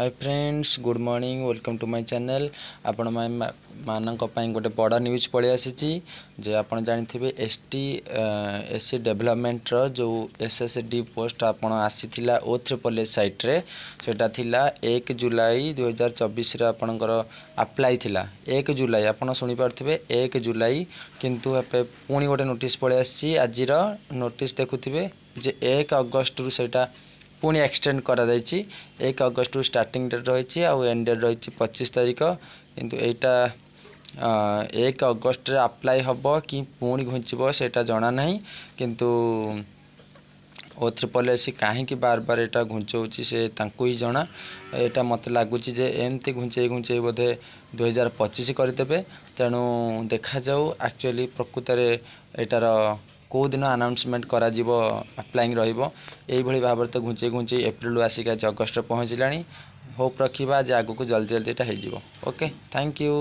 Hi friends good morning welcome to my channel आपण मानक गोटे बड़ा न्यूज पलि आसी जे आप जानी एससी डेवलपमेंट रो जो एसएसडी पोस्ट आपण आसी O3 साइट रे सेटा थिला 1 जुलाई 2024 रे आपणकर अप्लाई थिला 1 जुलाई आपण सुनी पारथिबे 1 जुलाई किंतु एपे पुणी गोटे नोटिस पलि आसी आज नोटिस देखुथिबे जे 1 अगस्त रु सेटा पुणी एक्सटेंड करा जायछि 1 अगस्त रु स्टार्टिंग डेट रही आउ एंड डेट रही 25 तारिख किंतु एटा 1 अगस्त रे अप्लाई हबो कि पुणी घुंचबो सेटा जाना नहीं किंतु O3 कहीं बार बार एटा घुंचौछि से तांको ही जाना एटा मत लगुच एमती घुंचे बोधे 2025 करदेवे तेणु देखा जाऊ एक्चुअली प्रकृत में एटार कौ दिन अनाउंसमेंट करा जिवो अप्लाइंग रहिबो एई भली भाव तो घुंचे एप्रिल आसिक अगस्ट पहुँचला होप रखा जे आगु को जल्दी एटा हो। Okay thank you.